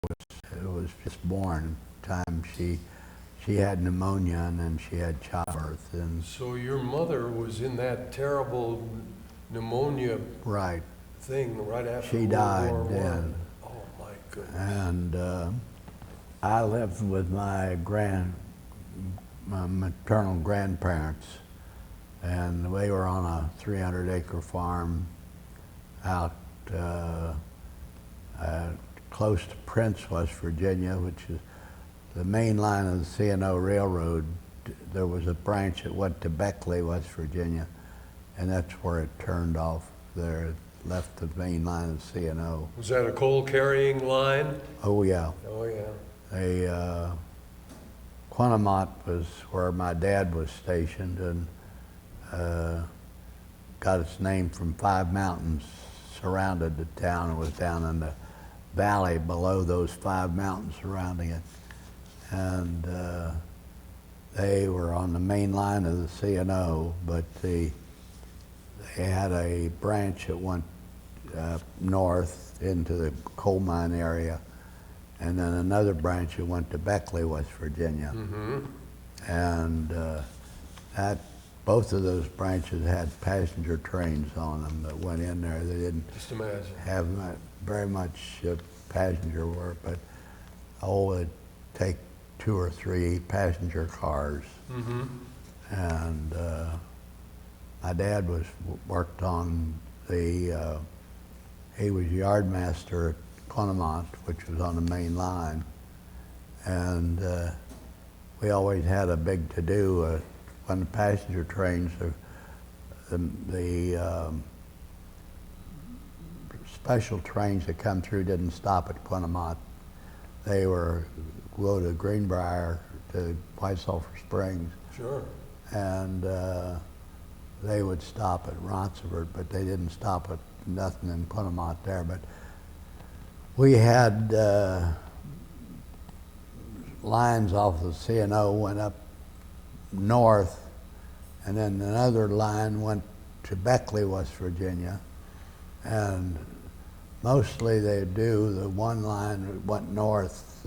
was just born. Time she had pneumonia and then she had childbirth and So your mother was in that terrible pneumonia right. thing right after She World died War then. I. Oh my goodness. And I lived with my maternal grandparents, and they were on a 300-acre farm out close to Prince, West Virginia, which is the main line of the C&O Railroad. There was a branch that went to Beckley, West Virginia, and that's where it turned off there. It left the main line of C&O. Was that a coal carrying line? Oh yeah. Oh yeah. Quanamont was where my dad was stationed, and got its name from 5 mountains surrounded the town. It was down in the valley below those 5 mountains surrounding it. And they were on the main line of the C&O, but they had a branch that went north into the coal mine area, and then another branch that went to Beckley, West Virginia. Mm-hmm. And both of those branches had passenger trains on them that went in there. They didn't Just imagine. have very much passenger work, but it'd take 2 or 3 passenger cars. Mm-hmm. And my dad worked on he was yardmaster at Quanamont, which was on the main line. And we always had a big to-do when the passenger trains, the special trains that come through didn't stop at Quanamont. They were go to Greenbrier to White Sulphur Springs. Sure. And they would stop at Roncevert, but they didn't stop at nothing in Quanamont there. But we had lines off the C&O went up north, and then another line went to Beckley, West Virginia. And mostly they do the one line that went north,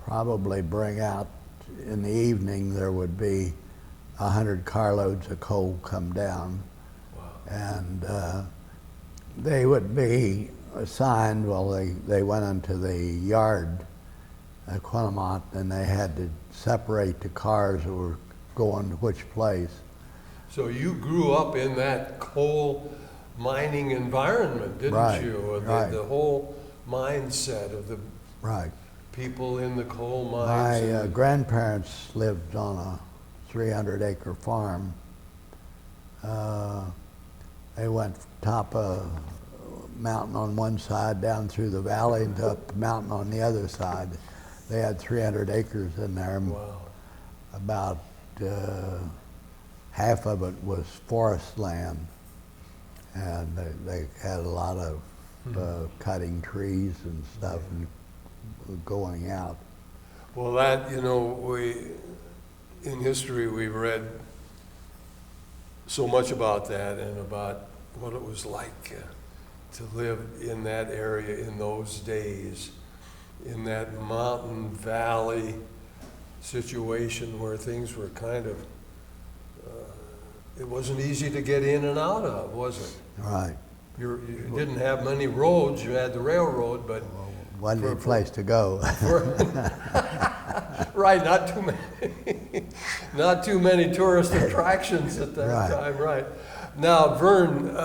probably bring out in the evening there would be 100 carloads of coal come down. Wow. And they would be assigned, well, they went into the yard at Quanamont, and they had to separate the cars that were going to which place. So you grew up in that coal mining environment, didn't Right, you? right. The whole mindset of the Right. people in the coal mines. My grandparents lived on a 300-acre farm. They went top of mountain on one side, down through the valley, and up the mountain on the other side. They had 300 acres in there. Wow. About half of it was forest land, and they had a lot of cutting trees and stuff and going out. Well, that, in history we've read so much about that and about what it was like to live in that area in those days, in that mountain valley situation where things were kind of, it wasn't easy to get in and out of, was it? Right. You didn't have many roads, you had the railroad, but Wasn't a place to go. right, not too many tourist attractions at that time, right? Now, Vern,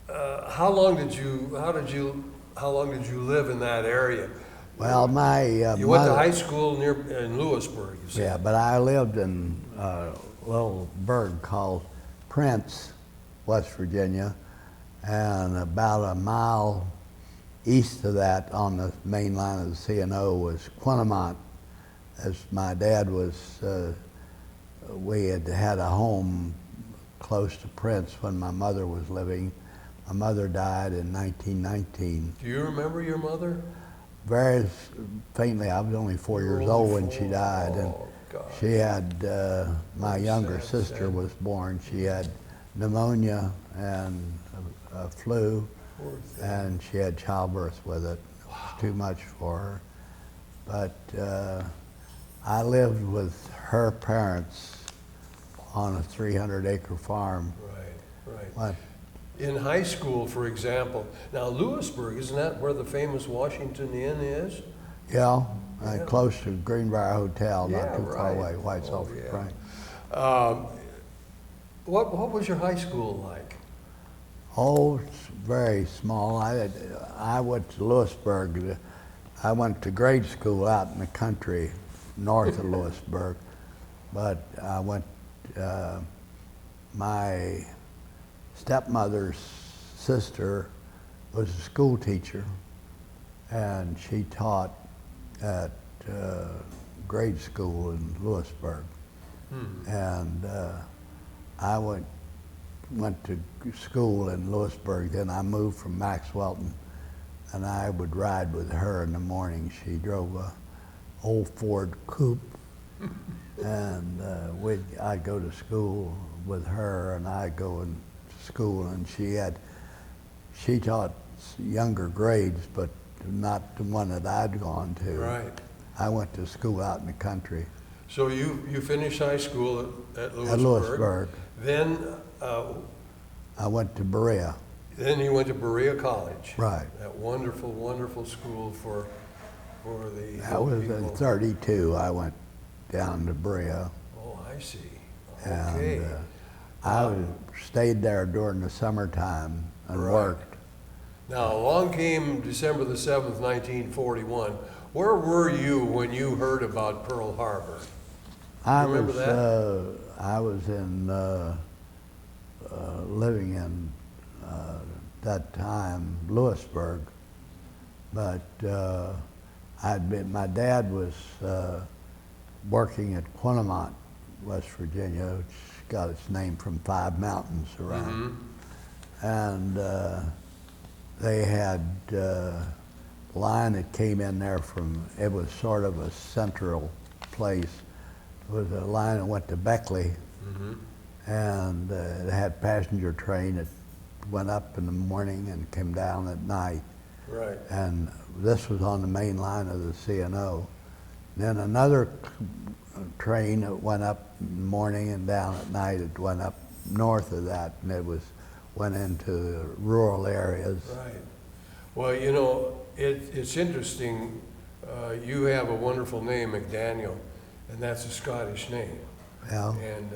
how long did you live in that area? Well, my you went to high school in Lewisburg, you said. Yeah, but I lived in a little burg called Prince, West Virginia, and about a mile east of that on the main line of the C&O was Quanamont. As my dad was, we had a home close to Prince when my mother was living. My mother died in 1919. Do you remember your mother? Very faintly. I was only 4 years old when she died. And she had, my younger sister was born. She had pneumonia and a flu, and she had childbirth with it. Too much for her. But I lived with her parents on a 300-acre farm. Right, right. What? In high school, for example, now Lewisburg, isn't that where the famous Washington Inn is? Yeah, Yeah. close to Greenbrier Hotel, Yeah, not too far right. away, White Oh, Sulphur yeah. Springs. What was your high school like? Oh, it's very small. I went to Lewisburg. I went to grade school out in the country, north of Lewisburg. But I went, my stepmother's sister was a school teacher, and she taught at grade school in Lewisburg. And I went to school in Lewisburg. Then I moved from Maxwellton, and I would ride with her in the morning. She drove a old Ford coupe, and I'd go to school with her, and I'd go in school, and she taught younger grades, but not the one that I'd gone to. Right. I went to school out in the country. So you finished high school at Lewisburg. At Lewisburg. Then I went to Berea. then you went to Berea College. Right. That wonderful, wonderful school for the That was in people. '32. I went down to Berea. Oh, I see. And Okay. I stayed there during the summertime and Right. worked. Now, along came December the 7th, 1941. Where were you when you heard about Pearl Harbor? I remember I was in living in that time Lewisburg, but my dad was working at Quinamont, West Virginia, which got its name from 5 mountains around, and they had line that came in there from, it was sort of a central place. It was a line that went to Beckley, and it had passenger train that went up in the morning and came down at night. Right. And this was on the main line of the C&O. Then another train that went up in the morning and down at night, it went up north of that, and went into rural areas. Right. Well, you know, it's interesting. You have a wonderful name, McDaniel, and that's a Scottish name. Yeah. And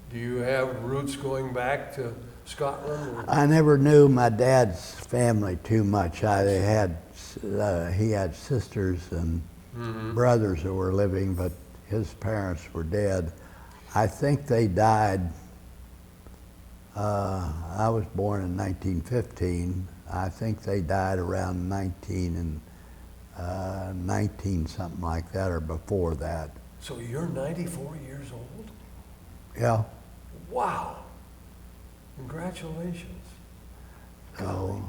do you have roots going back to Scotland? Or? I never knew my dad's family too much. He had sisters and brothers that were living, but his parents were dead. I think they died. I was born in 1915. I think they died around 19 something like that, or before that. So you're 94 years old? Yeah. Wow. Congratulations. So,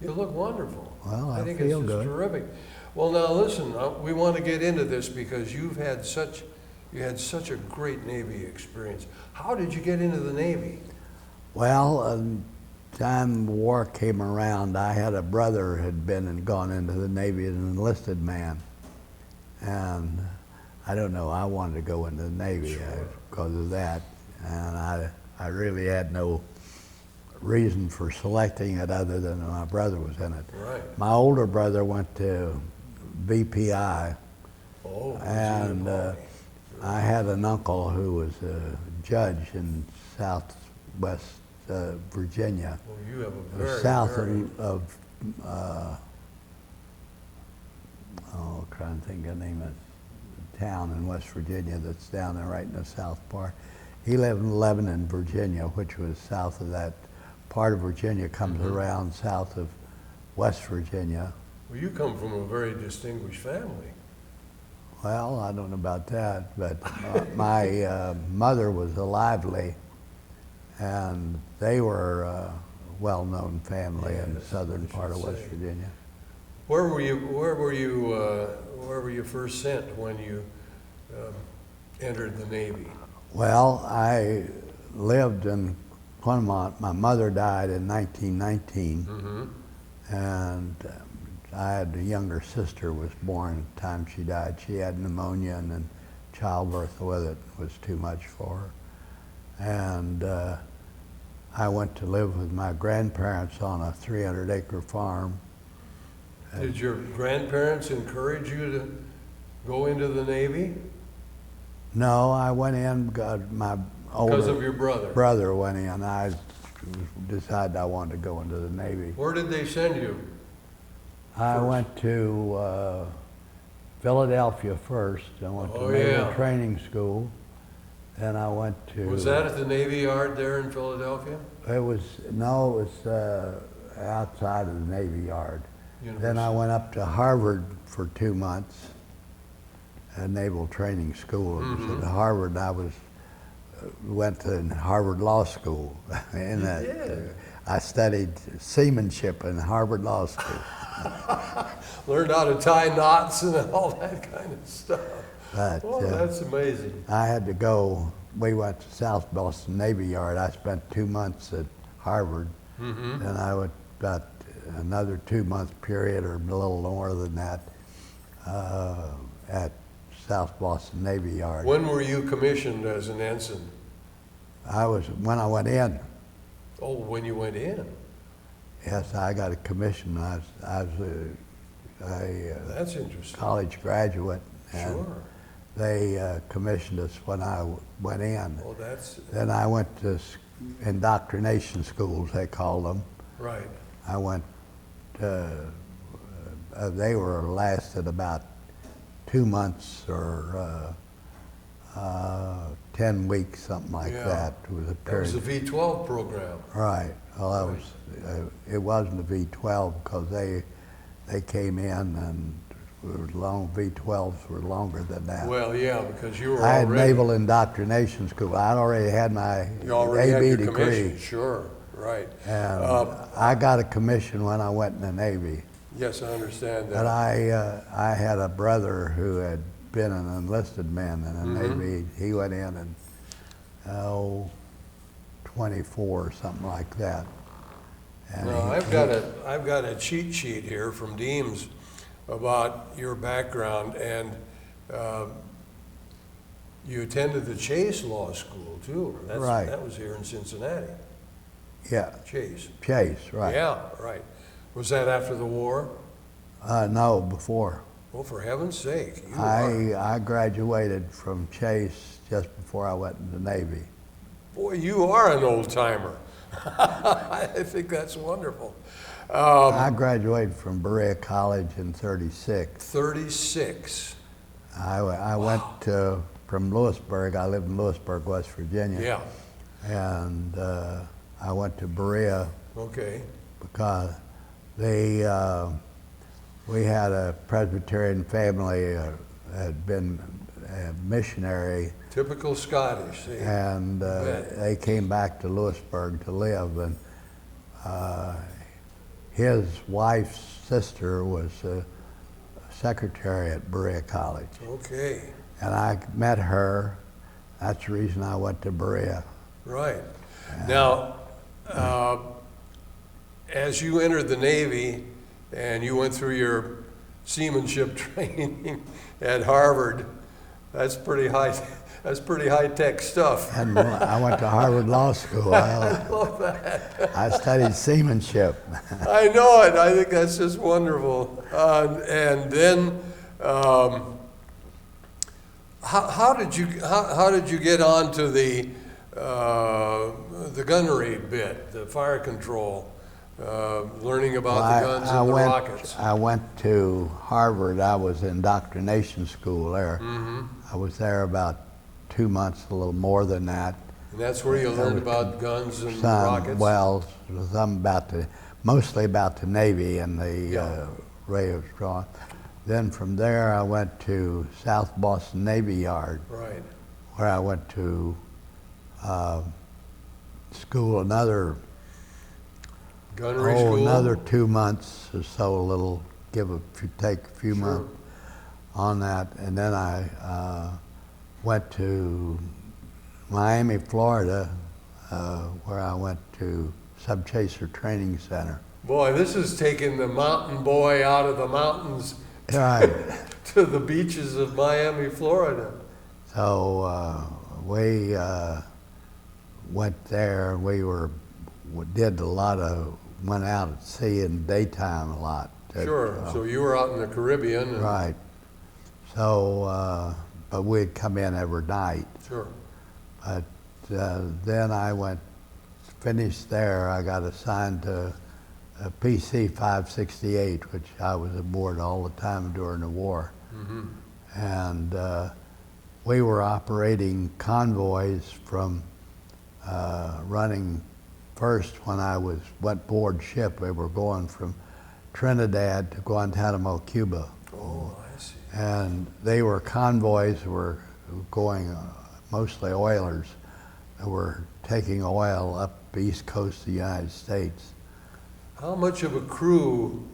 You look wonderful. well, I think feel it's just good. terrific. Well, now listen, we want to get into this because you had such a great Navy experience. How did you get into the Navy? Well, time the war came around, I had a brother who had been and gone into the Navy as an enlisted man. And I don't know, I wanted to go into the Navy because of that. And I really had no reason for selecting it other than my brother was in it. Right. My older brother went to VPI, Oh, and I had an uncle who was a judge in Southwest Virginia, well, you have a very, south very, of trying to think of the name of the town in West Virginia that's down there right in the south part. He lived in Lebanon, Virginia, which was south of that. Part of Virginia comes around south of West Virginia. well, you come from a very distinguished family. Well, I don't know about that, but my mother was a Lively, and they were a well-known family in the Yes, southern I should part of West say. Virginia. Where were you first sent when you entered the Navy? Well, I lived in Quinamont. My mother died in 1919, And I had a younger sister was born at the time she died. She had pneumonia, and then childbirth with it was too much for her. And I went to live with my grandparents on a 300-acre farm. Did your grandparents encourage you to go into the Navy? No, I went in, got my Because of older your brother? brother went in. I decided I wanted to go into the Navy. Where did they send you? I First. went to Philadelphia first. I went to Naval Training School. Then I went to... Was that at the Navy Yard there in Philadelphia? It was outside of the Navy Yard. University. Then I went up to Harvard for 2 months, a Naval Training School. It was at Harvard. I went to Harvard Law School. I studied seamanship in Harvard Law School. Learned how to tie knots and all that kind of stuff. But, that's amazing. I had to go. We went to South Boston Navy Yard. I spent 2 months at Harvard, and I went about another 2-month period, or a little more than that, at South Boston Navy Yard. When were you commissioned as an ensign? When I went in. Oh, when you went in. Yes, I got a commission. I was a That's interesting. college graduate, and Sure. they commissioned us when I went in. Oh, that's Then I went to indoctrination schools, they call them. right. I went, they lasted about 2 months or 10 weeks, something like that. Was a That period. was the V-12 program. Right. Well, it wasn't a V-12 because they came in and it was long. V-12s were longer than that. Well, yeah, because you were I had already... Naval Indoctrination School. I already had my You already had AB your degree. commission. Sure, right. And I got a commission when I went in the Navy. Yes, I understand that. But I had a brother who had been an enlisted man in the Navy. He went in and 24 or something like that. And Now, I've got a cheat sheet here from Deems about your background, and you attended the Chase Law School too. Right. That was here in Cincinnati. Yeah, Chase. right. Yeah, right. Was that after the war? No, before. Oh, for heaven's sake! You are. I graduated from Chase just before I went in the Navy. Boy, you are an old timer. I think that's wonderful. I graduated from Berea College in '36. 36. I went from Lewisburg. I lived in Lewisburg, West Virginia. Yeah. And I went to Berea Okay. because we had a Presbyterian family had been a missionary, Typical Scottish. See? and they came back to Lewisburg to live. And his wife's sister was a secretary at Berea College, Okay. and I met her. That's the reason I went to Berea. Right. Now, as you entered the Navy and you went through your seamanship training at Harvard, that's pretty high-tech stuff. And I went to Harvard Law School. I love that. I studied seamanship. I know it. I think that's just wonderful. And then, how did you get onto the gunnery bit, the fire control, learning about the guns and the rockets? I went to Harvard. I was in indoctrination school there. I was there about 2 months, a little more than that. And that's where you learned about guns and rockets? Mostly about the Navy and the radio strong. Then from there I went to South Boston Navy Yard, Right. where I went to school Gunnery school? another 2 months or so, take a few months on that. And then I went to Miami, Florida, where I went to Subchaser Training Center. Boy, this is taking the mountain boy out of the mountains Right. to the beaches of Miami, Florida. So we went there. We did went out at sea in daytime a lot. Sure. So you were out in the Caribbean. And Right. So, but we'd come in every night. Sure. But then finished there. I got assigned to a PC568, which I was aboard all the time during the war. Mm-hmm. And we were operating convoys from running first when I went board ship. We were going from Trinidad to Guantanamo, Cuba. Oh, I see. And they were convoys were going, mostly oilers, that were taking oil up the east coast of the United States. How much of a crew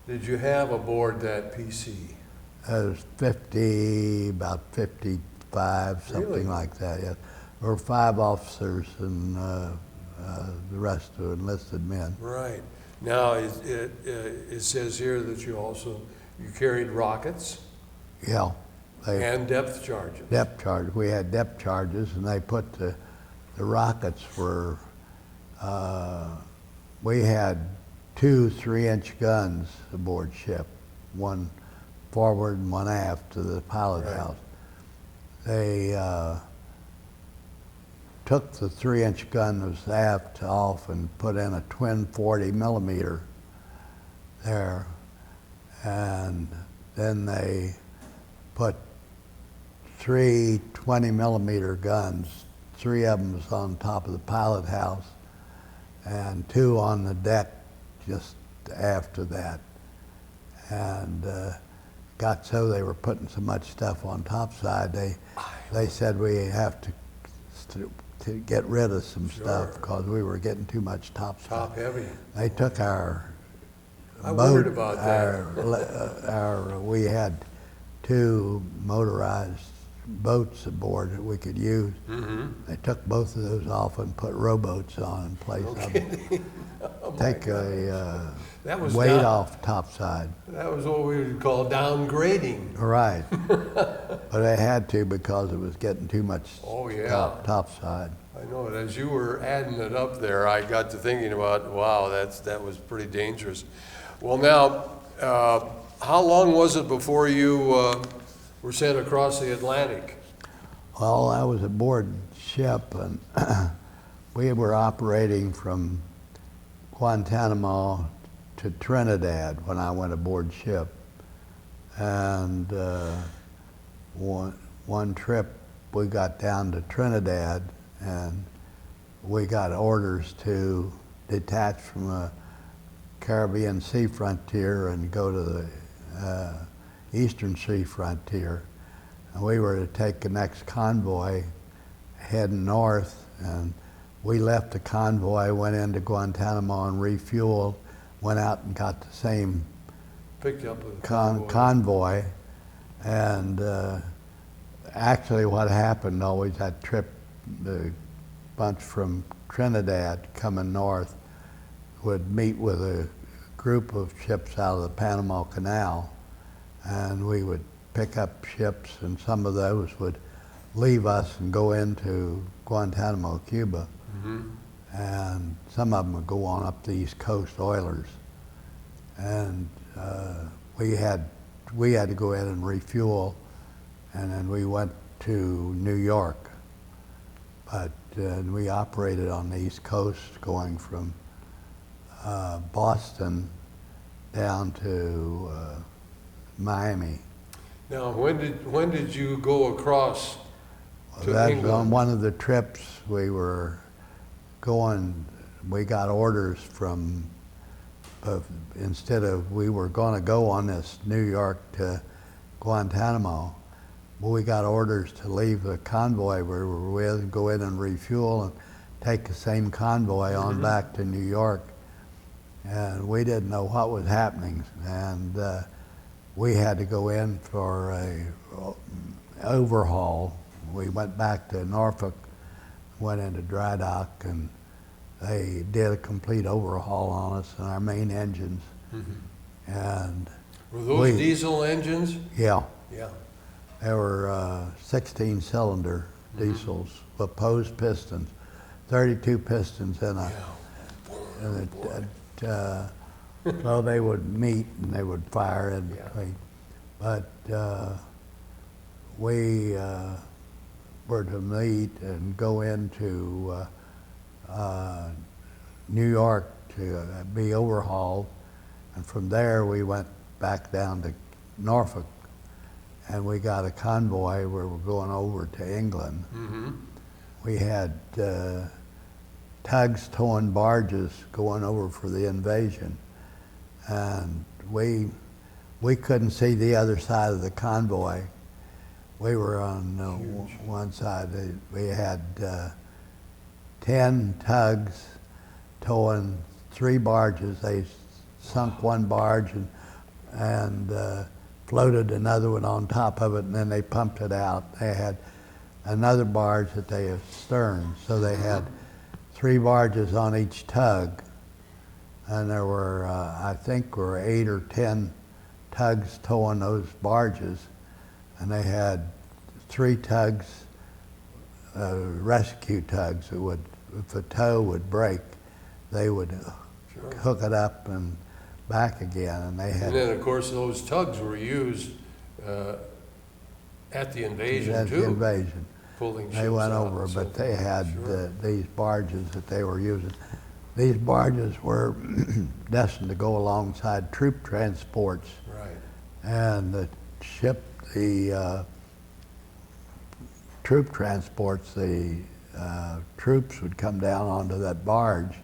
did you have aboard that PC? It was about 55, something Really? like that, yeah. There were 5 officers and the rest were enlisted men. Right. Now, it says here that you carried rockets Yeah. and depth charges. Depth charge. We had depth charges, and they put the rockets were, we had 2 3-inch guns aboard ship, one forward and one aft to the pilot Right. house. They took the 3-inch gun that was aft off and put in a twin 40 millimeter there, and then they put 3 20 millimeter guns. 3 of them was on top of the pilot house, and 2 on the deck just after that. And got so they were putting so much stuff on topside, they said we have to get rid of some stuff because we were getting too much topside. Top heavy. They took our I boat, wondered about that. we had 2 motorized boats aboard that we could use. Mm-hmm. They took both of those off and put rowboats on in place of them. Oh, my Take God. That was weight down- off topside. That was what we would call downgrading. Right. But they had to because it was getting too much Oh, yeah. topside. I know it. As you were adding it up there, I got to thinking about, wow, that was pretty dangerous. Well, now, how long was it before you were sent across the Atlantic? Well, I was aboard ship, and we were operating from Guantanamo to Trinidad when I went aboard ship. And one trip we got down to Trinidad, and we got orders to detach from the Caribbean sea frontier and go to the eastern sea frontier. And we were to take the next convoy heading north, and we left the convoy, went into Guantanamo and refueled, went out and got the same Picked up a convoy. And actually what happened always, that trip, the bunch from Trinidad coming north would meet with a group of ships out of the Panama Canal, and we would pick up ships, and some of those would leave us and go into Guantanamo, Cuba. Mm-hmm. And some of them would go on up the East Coast, oilers. And we had to go in and refuel, and then we went to New York. But we operated on the East Coast, going from Boston down to Miami. Now, when did you go across to That's England? on one of the trips we were going. We got orders from, we were going to go on this New York to Guantanamo, but we got orders to leave the convoy we were with and go in and refuel and take the same convoy on back to New York. And we didn't know what was happening, and we had to go in for a overhaul. We went back to Norfolk, went into dry dock, and they did a complete overhaul on us and our main engines. Mm-hmm. And Were those diesel engines? yeah, Yeah. they were 16-cylinder diesels with posed pistons, 32 pistons in a. Yeah. So they would meet and they would fire in between. But we were to meet and go into New York to be overhauled. And from there we went back down to Norfolk and we got a convoy where we're going over to England. Mm-hmm. We had tugs towing barges going over for the invasion. And we couldn't see the other side of the convoy. We were on one side. We had 10 tugs towing 3 barges. They sunk one barge and floated another one on top of it, and then they pumped it out. They had another barge that they astern, so they had 3 barges on each tug. And there were, I think, 8 or 10 tugs towing those barges, and they had 3 tugs, rescue tugs, that would, if a tow would break, they would hook it up and back again. And they had. And then, of course, those tugs were used at the invasion at too. the invasion. Pulling They ships went out over, and but so they forth. had Sure. these barges that they were using. These barges were destined to go alongside troop transports, Right. and the troop transports, the troops would come down onto that barge,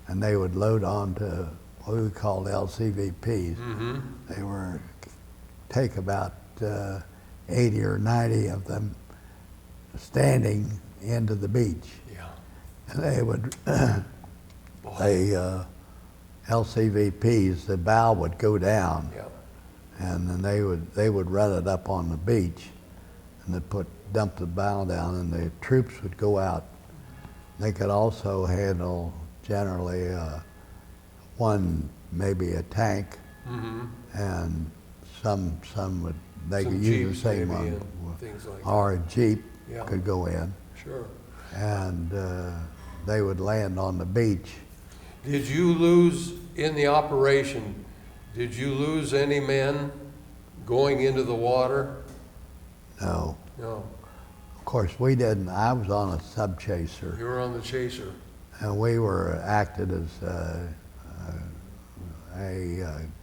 and they would load onto what we called LCVPs. Mm-hmm. They were take about 80 or 90 of them standing into the beach, Yeah. and they would. LCVPs, the bow would go down, Yeah. and then they would run it up on the beach, and they dump the bow down, and the troops would go out. They could also handle generally maybe a tank, Mm-hmm. and some would they Some could use Jeeps the same maybe one, and things like that. or a Jeep Yeah. could go in, Sure. and they would land on the beach. Did you lose in the operation? Did you lose any men going into the water? No. No. Of course, we didn't. I was on a sub chaser, You were on the chaser. and we were acted as a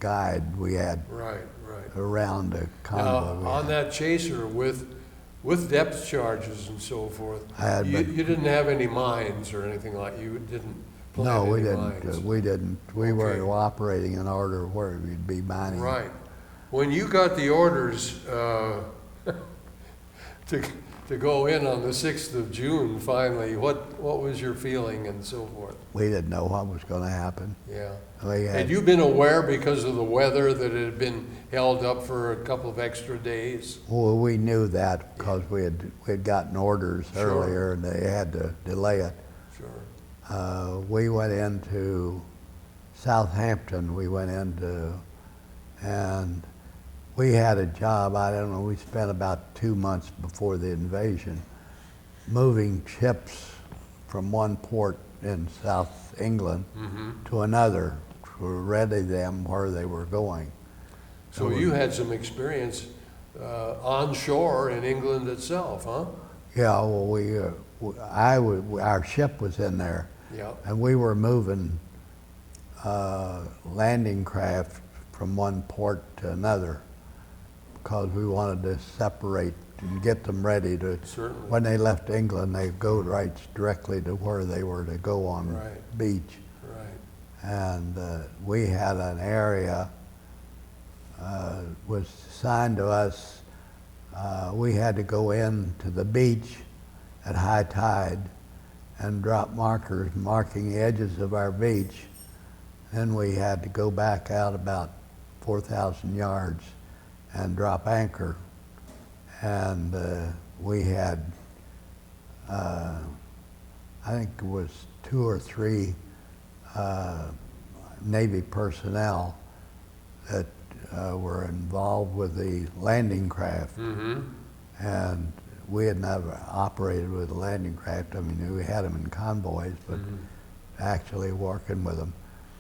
guide. We had Right. Right. around the Now, convoy. we on had. that chaser with depth charges and so forth, I had, you, but you didn't have any mines or anything like you didn't plant no, we any didn't. mines. We didn't. We Okay. were operating in order where we'd be mining. Right. When you got the orders to go in on the 6th of June, finally, what was your feeling and so forth? We didn't know what was going to happen. Yeah. We Had you been aware because of the weather that it had been held up for a couple of extra days? Well, we knew that because we had gotten orders Sure. earlier, and they had to delay it. Sure. We went into Southampton. We went and we had a job. I don't know. We spent about 2 months before the invasion moving ships from one port in South England Mm-hmm. to another to ready them where they were going. So you had some experience onshore in England itself, huh? Yeah. Well, our ship was in there. Yeah. And we were moving landing craft from one port to another because we wanted to separate and get them ready to, Certainly. when they left England, they go right directly to where they were to go on Right. beach. Right. And we had an area, was assigned to us. We had to go in to the beach at high tide and drop markers marking the edges of our beach. Then we had to go back out about 4,000 yards and drop anchor. And we had, I think it was 2 or 3 Navy personnel that were involved with the landing craft. Mm-hmm. And we had never operated with a landing craft. I mean, we had them in convoys, but actually working with them.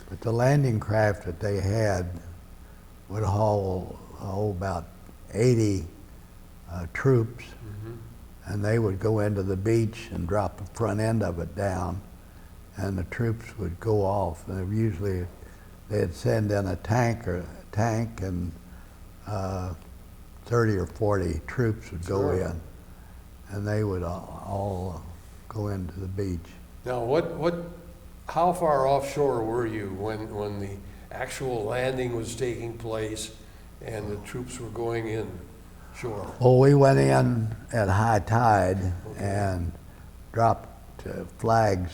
But the landing craft that they had would haul about 80 troops, and they would go into the beach and drop the front end of it down, and the troops would go off. And usually they'd send in a tank, and 30 or 40 troops would go in, and they would all go into the beach. Now, how far offshore were you when the actual landing was taking place and the troops were going in shore? Well, we went in at high tide and dropped flags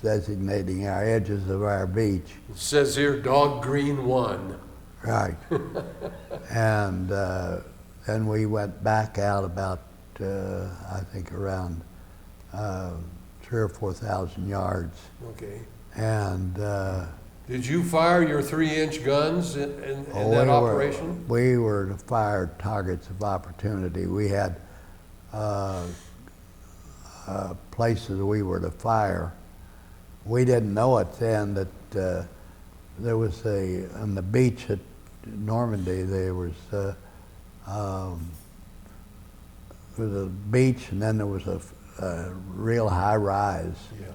designating our edges of our beach. It says here, Dog Green 1. Right. And then we went back out about, I think, around 3,000 or 4,000 yards. Okay. And did you fire your 3-inch guns in that operation? We were to fire targets of opportunity. We had places we were to fire. We didn't know it then that there was on the beach at Normandy, there was a beach, and then there was a real high rise. Yeah.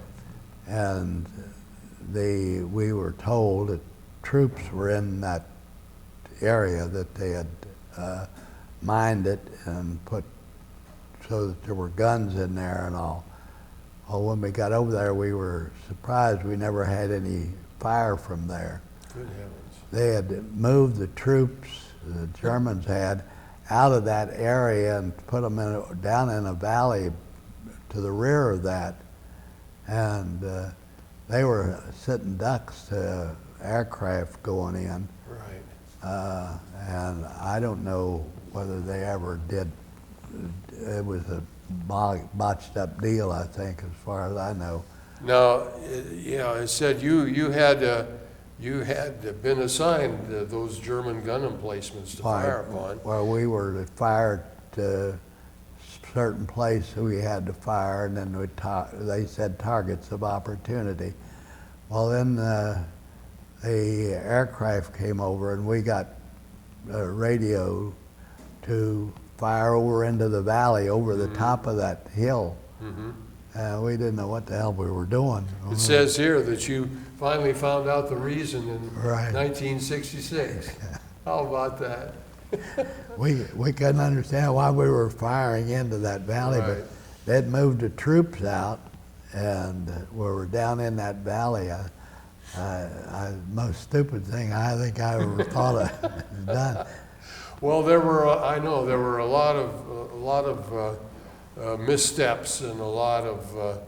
And we were told that troops were in that area, that they had mined it and put so that there were guns in there and all. Well, when we got over there, we were surprised we never had any fire from there. Good heavens. They had moved the troops, the Germans had, out of that area and put them down in a valley to the rear of that. And they were sitting ducks to aircraft going in. Right. And I don't know whether they ever did. It was a botched up deal, I think, as far as I know. Now, it said you had been assigned those German gun emplacements to fire upon. Well, we were to fire to certain place we had to fire, and then they said targets of opportunity. Well, then the aircraft came over, and we got a radio to fire over into the valley, over the top of that hill. We didn't know what the hell we were doing. It says here that you finally found out the reason in Right. 1966. How about that? We couldn't understand why we were firing into that valley, Right. but they'd moved the troops out, and we were down in that valley. Most stupid thing I think I ever thought of done. Well, I know there were a lot of missteps and a lot of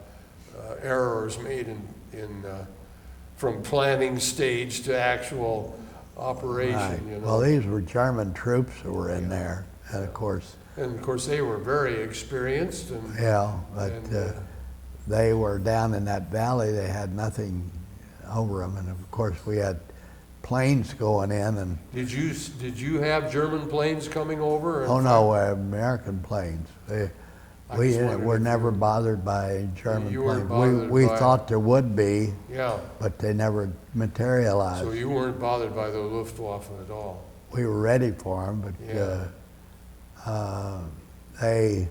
errors made from planning stage to actual operation. Right. You know. Well, these were German troops that were in there, and of course. And of course, they were very experienced. But they were down in that valley. They had nothing over them, and of course we had planes going in. And did you have German planes coming over? Oh no, American planes. We were never bothered by German planes. We thought there would be, but they never materialized. So you weren't bothered by the Luftwaffe at all? We were ready for them, but they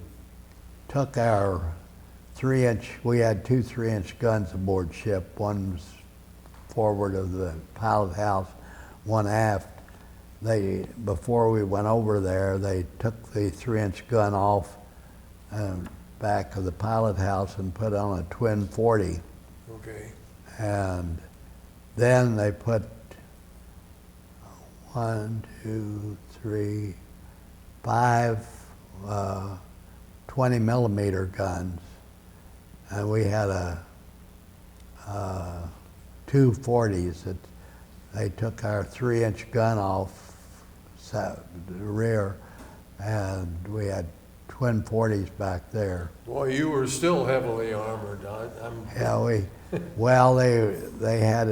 took our 3-inch, we had 2 3-inch guns aboard ship. One was forward of the pilot house, one aft. Before we went over there, they took the 3-inch gun off back of the pilot house and put on a twin 40. Okay. And then they put 1, 2, 3, 5 20 millimeter guns, and we had two 40s that they took our 3-inch gun off the rear, and we had twin 40s back there. Boy, you were still heavily armored. Yeah, well, they had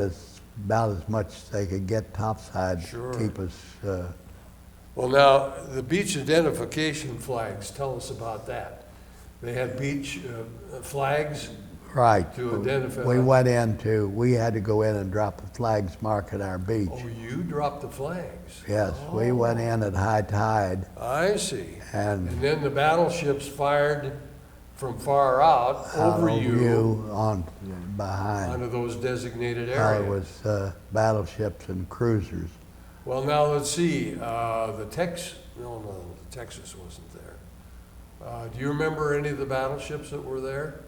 about as much as they could get topside Sure. to keep us. Well, now, the beach identification flags, tell us about that. They had beach flags Right. to identify. We had to go in and drop the flags marking our beach. Oh, you dropped the flags? Yes, we went in at high tide. I see. And then the battleships fired from far out over you on behind. onto those designated It areas. was battleships and cruisers. Well, now let's see. The Texas wasn't there. Do you remember any of the battleships that were there?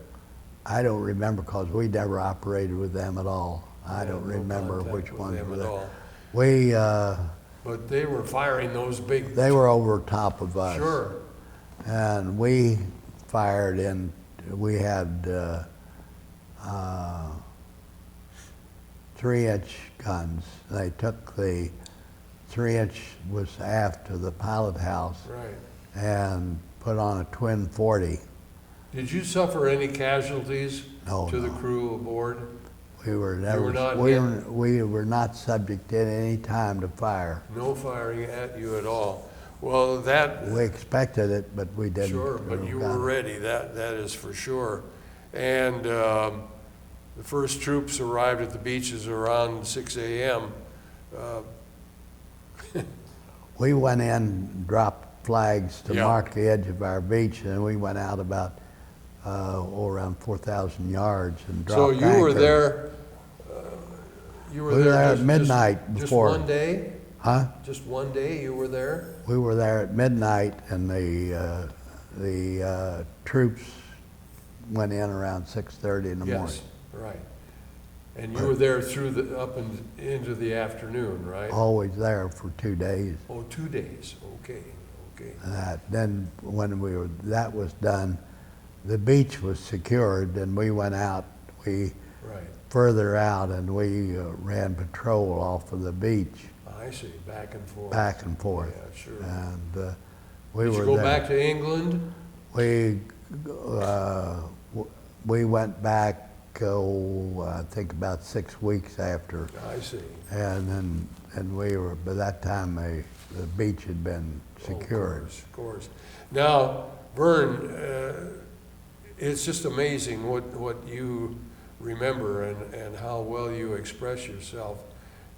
I don't remember because we never operated with them at all. I don't No remember contact which with ones them were at there. all. We But they were firing those big. they were over top of us. Sure. And we fired in. We had 3-inch guns. They took the 3-inch was aft to the pilot house Right. and put on a twin 40. Did you suffer any casualties No, to the no. crew aboard? We were never. not we, hit? were, we were not subject at any time to fire. No firing at you at all. Well, that We expected it, but we didn't. sure, but you got were it. ready. That is for sure. And the first troops arrived at the beaches around 6 a.m. We went in, dropped flags to Yeah. mark the edge of our beach, and we went out about around 4,000 yards and dropped So you were anchor. there. You We were there at just- midnight before. Just one day. Huh? Just one day you were there. We were there at midnight, and the troops went in around 6:30 in the morning. Yes, right. And you were there through up and into the afternoon, right? Always there for 2 days. Oh, 2 days. Okay. Then when that was done, the beach was secured, and we went out. We Right. further out, and we ran patrol off of the beach, I see. Back and forth. back and forth. Yeah, sure. And we Did were you go there. back to England? We went back. I think about 6 weeks after, I see. and we were by that time the beach had been secured. Of course. Now, Vern, it's just amazing what you remember and how well you express yourself.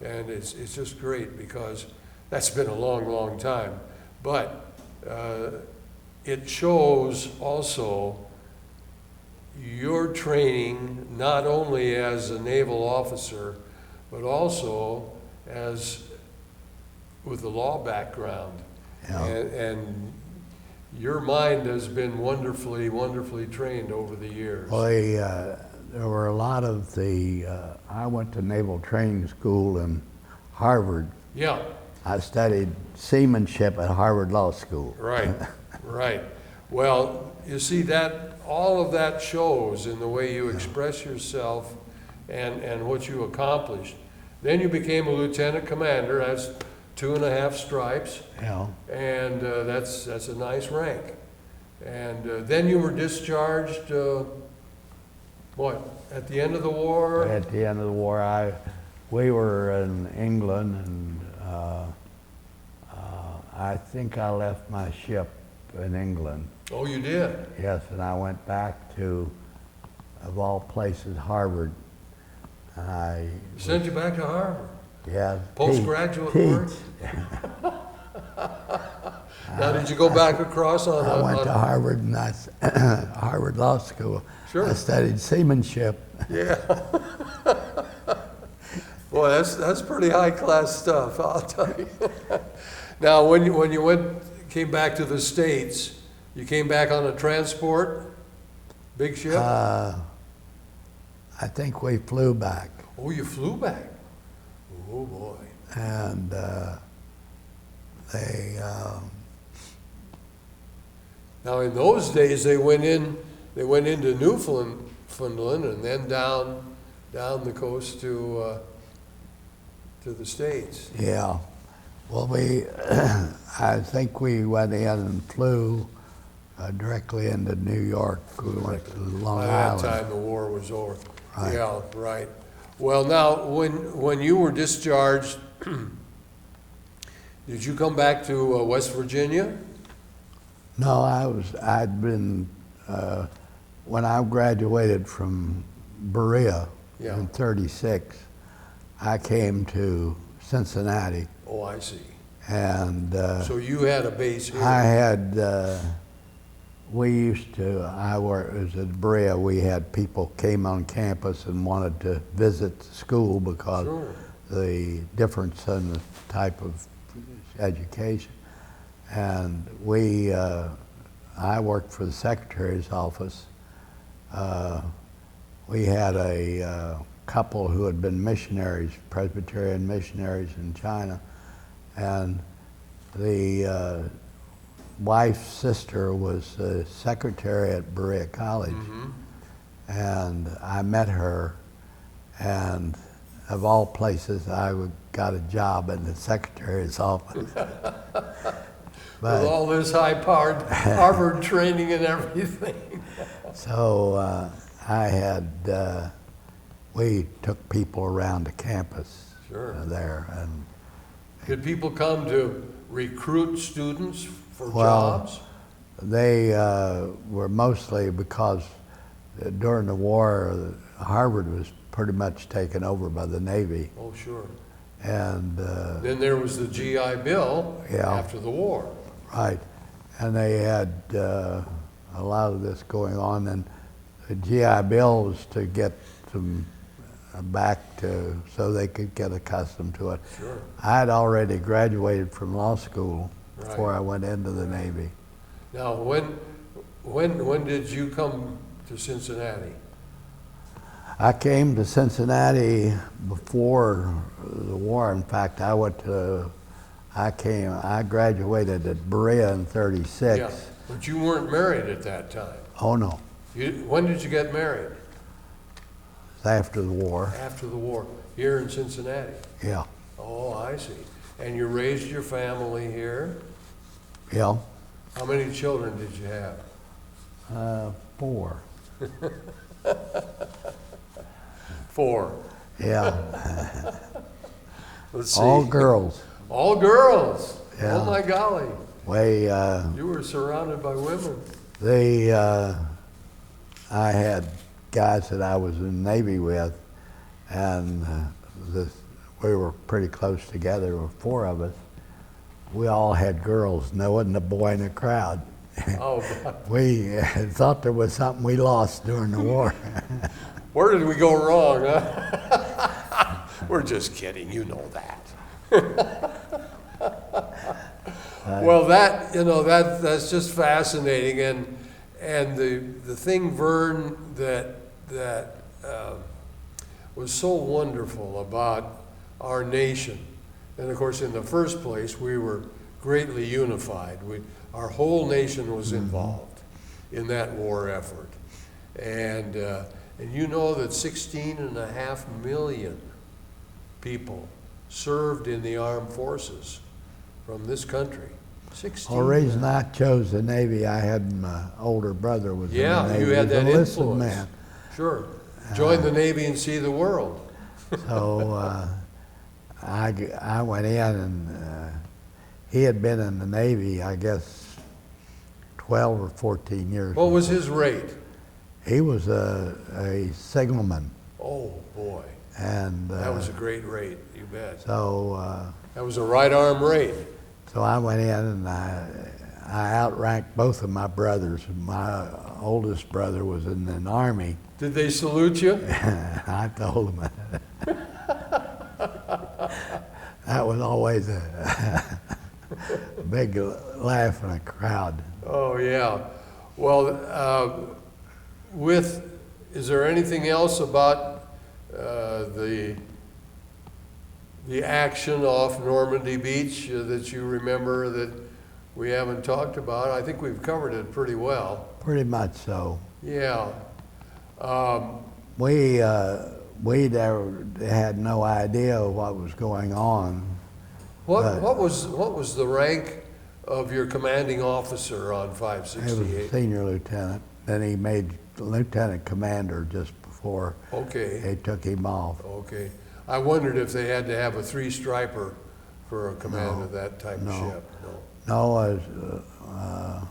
And it's just great because that's been a long, long time. But it shows also your training, not only as a naval officer, but also as with a law background. Yeah. And your mind has been wonderfully, wonderfully trained over the years. Well, there were a lot of I went to Naval Training School in Harvard. Yeah, I studied seamanship at Harvard Law School. right, right. Well, you see that all of that shows in the way you express yourself and what you accomplished. Then you became a lieutenant commander. That's 2.5 stripes. Yeah. And that's a nice rank. And then you were discharged, at the end of the war? At the end of the war, we were in England, and I think I left my ship in England. Oh, you did? Yes, and I went back to, of all places, Harvard. And Sent you back to Harvard? yeah. Postgraduate teach. work? Now, did you go back across on? I went to Harvard, and Harvard Law School. Sure. I studied seamanship. Yeah. Boy, that's pretty high class stuff, I'll tell you. Now, when you came back to the States, you came back on a transport, big ship? I think we flew back, Oh, you flew back? Oh, boy. and they. Now, in those days, they went into Newfoundland and then down the coast to the States. Yeah. Well, I think we went in and flew directly into New York. We went to Long By Island. that time, the war was over. Right. Yeah, right. Well, now, when you were discharged, did you come back to West Virginia? No, I'd been, when I graduated from Berea Yeah. in '36, I came to Cincinnati, Oh, I see. and So you had a base here? I had, we used to, I was at Berea, we had people came on campus and wanted to visit the school because Sure. the difference in the type of education. And we, I worked for the secretary's office. We had a couple who had been missionaries, Presbyterian missionaries in China, and the wife's sister was the secretary at Berea College. Mm-hmm. And I met her, and of all places, I got a job in the secretary's office. With all this high-powered Harvard training and everything. So I had, we took people around the campus Sure. there. And Did people come to recruit students for Well, jobs? they were mostly because during the war, Harvard was pretty much taken over by the Navy. Oh, sure. And Then there was the GI Bill Yeah. after the war. right, and they had a lot of this going on, and the GI Bill was to get them back to, so they could get accustomed to it. Sure. I had already graduated from law school before Right. I went into the Navy. Now, when did you come to Cincinnati? I came to Cincinnati before the war. In fact, I graduated at Berea in '36. Yeah, but you weren't married at that time. Oh no, When did you get married? it's after the war. After the war, here in Cincinnati. Yeah, Oh, I see. And you raised your family here? yeah, How many children did you have? 4. 4. Yeah, Let's see. all girls. All girls? Yeah. Oh my golly. We, You were surrounded by women. I had guys that I was in the Navy with, and we were pretty close together. There were 4 of us. We all had girls, and there wasn't a boy in the crowd. Oh, God. We thought there was something we lost during the war. Where did we go wrong, huh? We're just kidding, you know that. Well, that's just fascinating, and the thing, Vern, that was so wonderful about our nation, and of course, in the first place, we were greatly unified. Our whole nation was involved in that war effort, and you know that 16.5 million people served in the armed forces from this country. 16. The reason I chose the Navy, I had my older brother was in the Navy. You had He was that a enlisted influence. man. Sure. Join the Navy and see the world. So I went in, and he had been in the Navy, I guess, 12 or 14 years. What was his rate? He was a signalman, Oh, boy. and That was a great rate, you bet. so That was a right arm rate. so I went in, and I outranked both of my brothers. My oldest brother was in the Army. Did they salute you? I told him that was always a big laugh in a crowd. Oh, yeah. Well, is there anything else about the action off Normandy Beach that you remember that we haven't talked about? I think we've covered it pretty well. Pretty much so. Yeah. We had no idea what was going on. What was the rank of your commanding officer on He was 568? senior lieutenant. Then he made lieutenant commander just before Okay, they took him off. okay. I wondered if they had to have a three-striper for a command of that type of no. ship. No. No,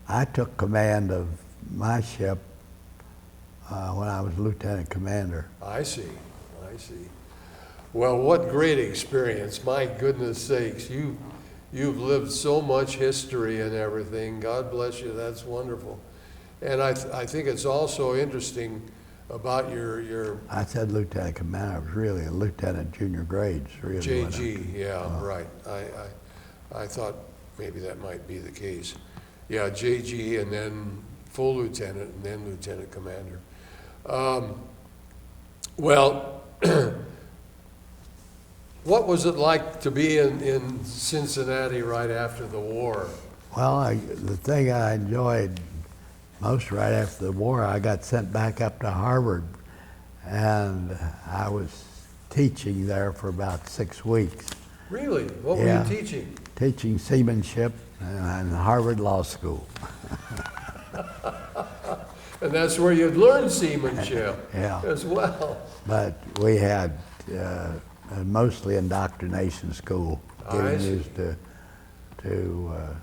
I took command of my ship when I was lieutenant commander. I see, I see. Well, what great experience. My goodness sakes, you've lived so much history and everything. God bless you, that's wonderful. And I think it's also interesting about your I said lieutenant commander. I was really a lieutenant junior grades. Really JG, yeah, right. I thought maybe that might be the case. Yeah, JG and then full lieutenant and then lieutenant commander. Well, what was it like to be in Cincinnati right after the war? Well, the thing I enjoyed most right after the war, I got sent back up to Harvard, and I was teaching there for about 6 weeks. Really? What were Yeah. you teaching? Teaching seamanship in Harvard Law School. And that's where you'd learn seamanship Yeah. as well. But we had mostly indoctrination school, I getting see. used to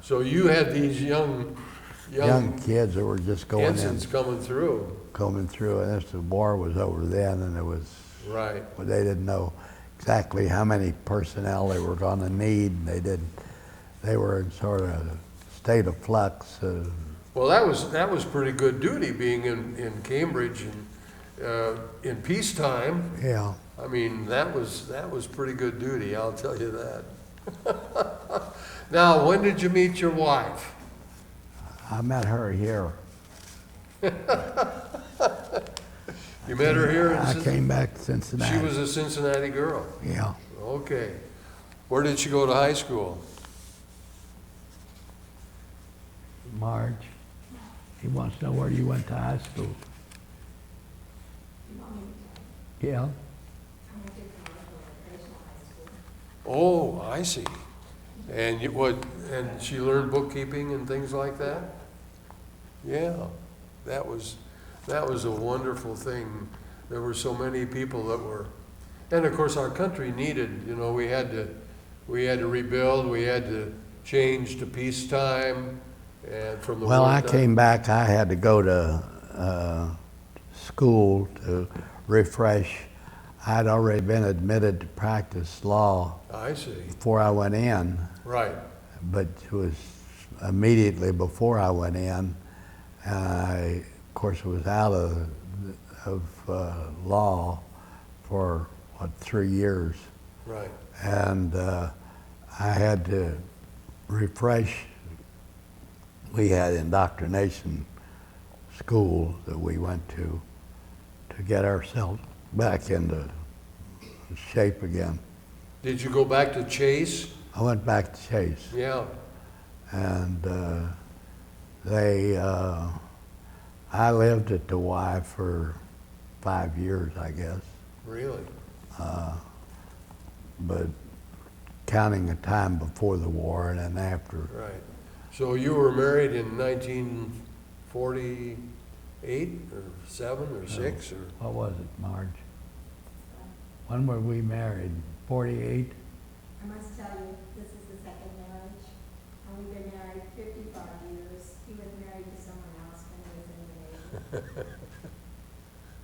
So you had these young young kids that were just going in, ensigns coming through. coming through, and the war was over then, and it was, Right. well, they didn't know exactly how many personnel they were going to need. They were in sort of a state of flux. Well, that was pretty good duty, being in Cambridge and in peacetime. Yeah, I mean, that was pretty good duty, I'll tell you that. Now, when did you meet your wife? I met her here. You met her here in I Cincinnati? came back to Cincinnati. She was a Cincinnati girl. Yeah, Okay. Where did she go to high school? Marge. He wants to know where you went to high school. Yeah. Oh, I see. And and she learned bookkeeping and things like that? Yeah, that was a wonderful thing. There were so many people that were, and of course our country needed, we had to rebuild, we had to change to peacetime and from the Well, I wartime. came back. I had to go to school to refresh. I'd already been admitted to practice law I see, before I went in, right. but it was immediately before I went in. I, of course, was out of law for, 3 years. Right. And I had to refresh. We had indoctrination school that we went to get ourselves back into shape again. Did you go back to Chase? I went back to Chase, Yeah. and I lived at the Y for 5 years, I guess, Really? but counting the time before the war and then after. Right. So you were married in 1948 or 7 or 6 or? What was it, Marge? When were we married? 48? I must tell you, this is the second marriage, and we've been married 55 years. He was married to someone else when he was in the Navy.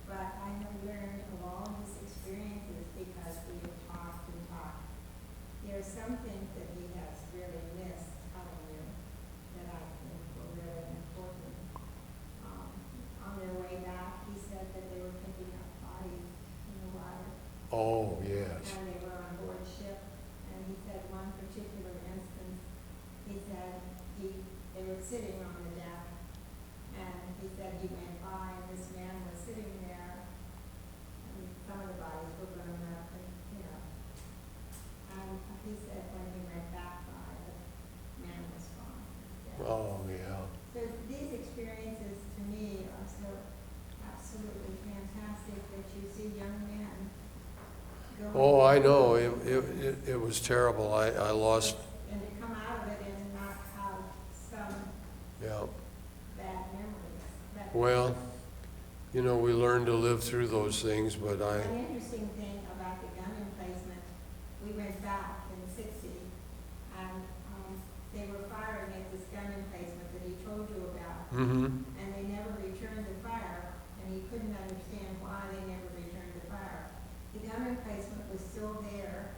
But I have learned of all his experiences because we have talked and talked. There are some things that he has really missed telling you that I think were really important. On their way back, he said that they were picking up bodies in the water. Oh, yes. And they were on board ship, and he said one particular instance, he said they were sitting on the deck, and he said he went by, and this man was sitting there, and some of the bodies were blown up, and, and he said when he went back by, the man was gone. Dead. Oh, yeah. So these experiences to me are so absolutely fantastic that you see young men go. Oh, I know. It was terrible. I lost, And to come out of it and not Well, you know, we learn to live through those things, but An interesting thing about the gun emplacement, we went back in the '60s, and they were firing at this gun emplacement that he told you about, mm-hmm. and they never returned the fire, and he couldn't understand why they never returned the fire. The gun emplacement was still there,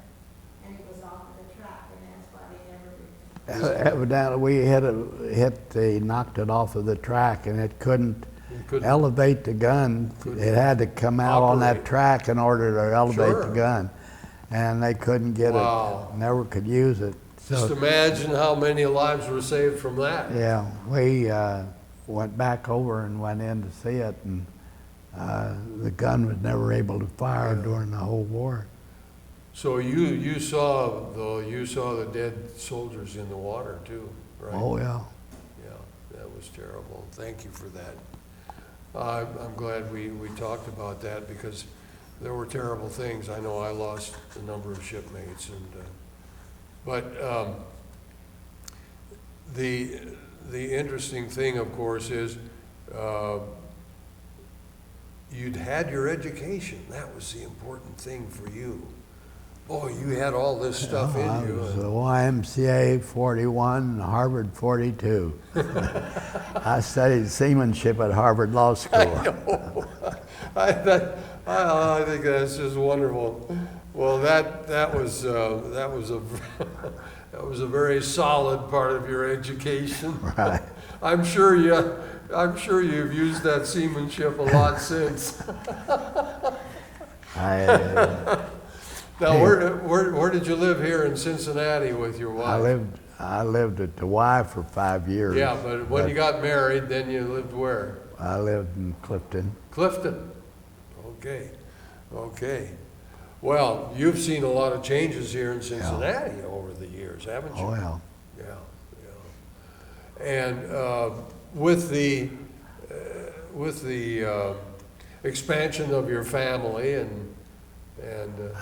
and it was off of the track, and that's why they never returned. Evidently, we knocked it off of the track, and it couldn't You couldn't- elevate the gun. It had to come out on that Operate. track in order to elevate Sure. the gun. And they couldn't get Wow. it, never could use it. Just So, imagine how many lives were saved from that. yeah, we went back over and went in to see it, and the gun was never able to fire Yeah. during the whole war. So you saw the dead soldiers in the water too, right? Oh, yeah. Yeah, that was terrible. Thank you for that. I'm glad we talked about that because there were terrible things. I know I lost a number of shipmates, but the interesting thing, of course, is you'd had your education. That was the important thing for you. Boy, you had all this stuff I in you. was the YMCA 41 and Harvard 42. I studied seamanship at Harvard Law School. I think that's just wonderful. Well, that was a that was a very solid part of your education. Right. I'm sure you've used that seamanship a lot since. Now, where did you live here in Cincinnati with your wife? I lived at the Y for 5 years. Yeah, but when you got married, then you lived where? I lived in Clifton. Clifton. Okay. Well, you've seen a lot of changes here in Cincinnati over the years, haven't you? Oh, yeah. Yeah. And with the expansion of your family and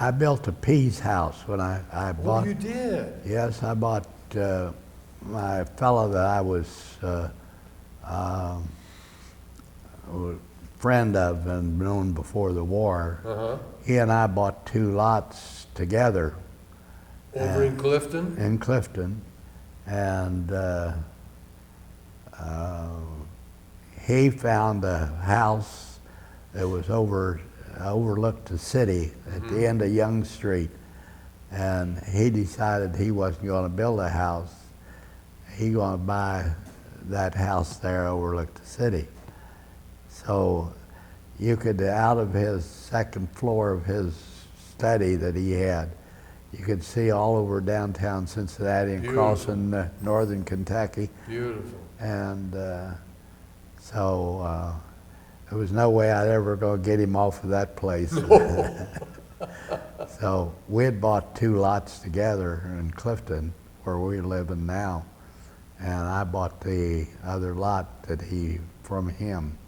I built a peas house when I bought. oh, you did. Yes, I bought my fellow that I was a friend of and known before the war. Uh-huh. He and I bought 2 lots together Over in Clifton? in Clifton, and he found a house that was overlooked the city at the end of Young Street, and he decided he wasn't going to build a house. He going to buy that house there overlooked the city. So you could, out of his second floor of his study that he had, you could see all over downtown Cincinnati and Beautiful. crossing northern Kentucky. Beautiful. And so there was no way I'd ever go get him off of that place. So we had bought 2 lots together in Clifton, where we're living now, and I bought the other lot from him.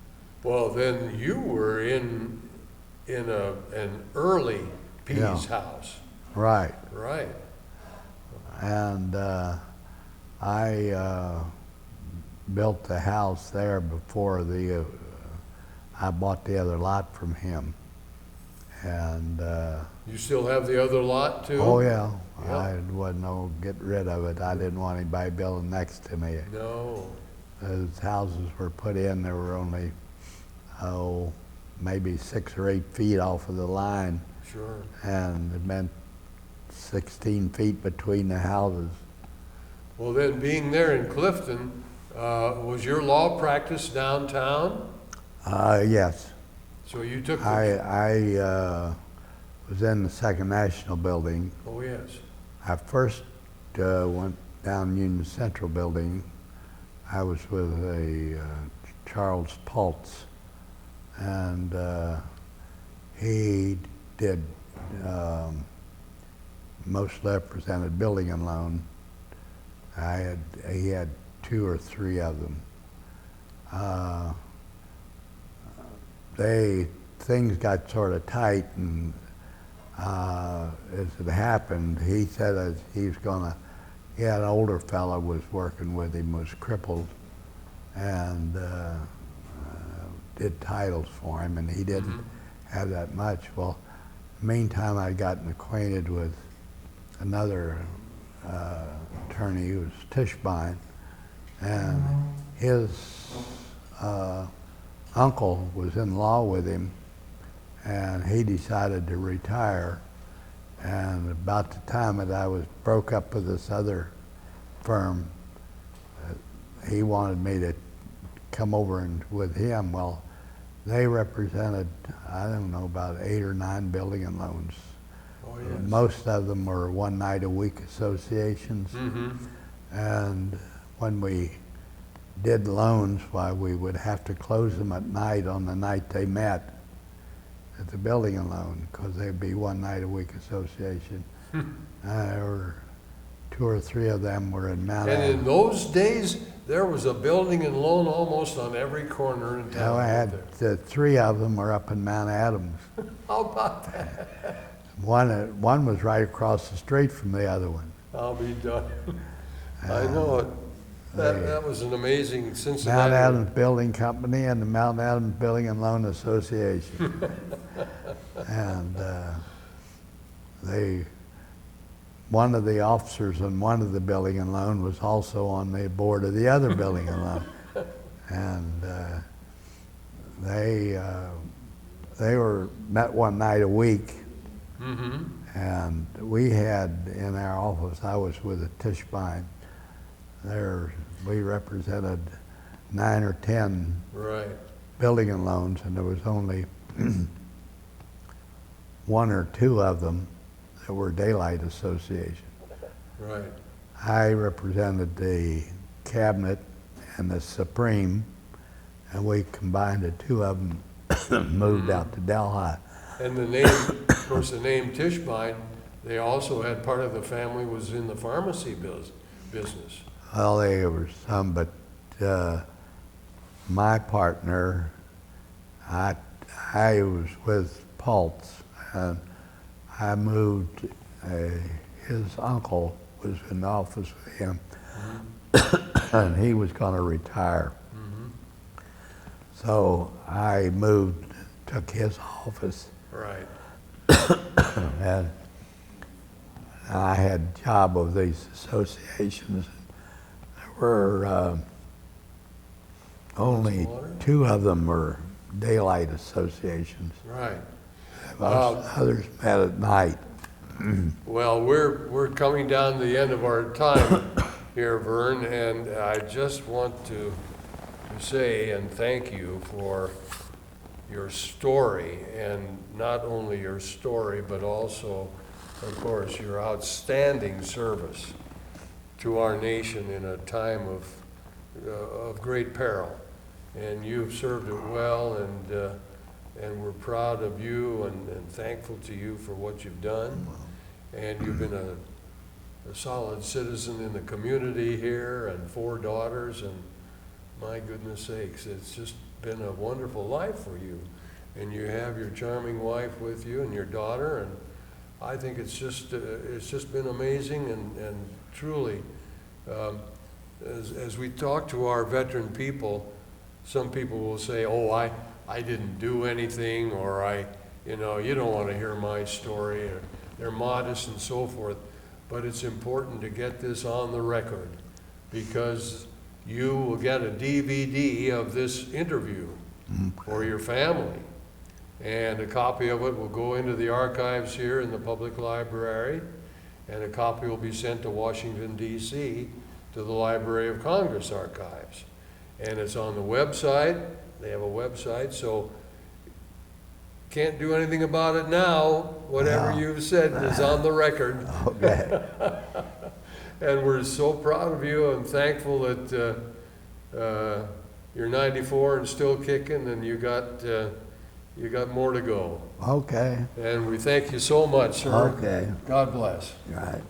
Well, then you were in an early Pease Yeah. house. Right. Right. And I built the house there before I bought the other lot from him. And You still have the other lot too? oh yeah, Yeah. I wasn't gonna get rid of it. I didn't want anybody building next to me. No. Those houses were put in, there were only, maybe 6 or 8 feet off of the line, Sure. and it meant 16 feet between the houses. Well, then, being there in Clifton, was your law practice downtown? Yes, So you took the... I was in the Second National Building. Oh, yes. I first went down Union Central Building. I was with a Charles Pultz, and he did most represented building and loan. He had 2 or 3 of them. Things got sort of tight, and as it happened, he said that he had an older fellow was working with him, was crippled, and did titles for him, and he didn't have that much. Well, meantime, I'd gotten acquainted with another attorney who was Tischbein, and his uncle was in law with him, and he decided to retire. And about the time that I was broke up with this other firm, he wanted me to come over and with him. Well, they represented, I don't know, about 8 or 9 building and loans. Oh, yes. Most of them were one night a week associations. And when we did loans, why we would have to close them at night on the night they met at the building and loan, because they'd be one night a week association. There were 2 or 3 of them were in Mount And Adams. in those days, there was a building and loan almost on every corner in town. No, I out had there. 3 of them were up in Mount Adams. How about that? One was right across the street from the other one. I'll be done. I know it. That was an amazing Cincinnati. Mount Adams Building Company and the Mount Adams Building and Loan Association. And one of the officers in one of the building and loan was also on the board of the other building and loan. And they were met one night a week. And we had in our office, I was with a Tischbein, we represented 9 or 10 Right. building and loans, and there was only 1 or 2 of them that were daylight associations. Right. I represented the Cabinet and the Supreme, and we combined the 2 of them, moved out to Delhi. And the name, of course, the name Tischbein, they also had part of the family was in the pharmacy business. Well, there were some, but my partner, I was with Pultz, and I moved, his uncle was in the office with him, and he was going to retire. So I moved, took his office, Right. and I had job of these associations. There were only 2 of them were daylight associations. Right. Most others met at night. Well, we're coming down the end of our time here, Vern, and I just want to say and thank you for your story, and not only your story, but also, of course, your outstanding service to our nation in a time of great peril. And you've served it well, and we're proud of you and thankful to you for what you've done. And you've been a solid citizen in the community here, and 4 daughters, and my goodness sakes, it's just been a wonderful life for you. And you have your charming wife with you and your daughter, and I think it's just been amazing, and truly, as we talk to our veteran people, some people will say, oh, I didn't do anything, or you don't want to hear my story, or they're modest and so forth. But it's important to get this on the record, because you will get a DVD of this interview for your family. And a copy of it will go into the archives here in the public library, and a copy will be sent to Washington, D.C., to the Library of Congress archives. And it's on the website. They have a website, so can't do anything about it now. Whatever you've said is on the record. Okay. And we're so proud of you and thankful that you're 94 and still kicking, and you got more to go. Okay. And we thank you so much, sir. Okay. God bless. Right.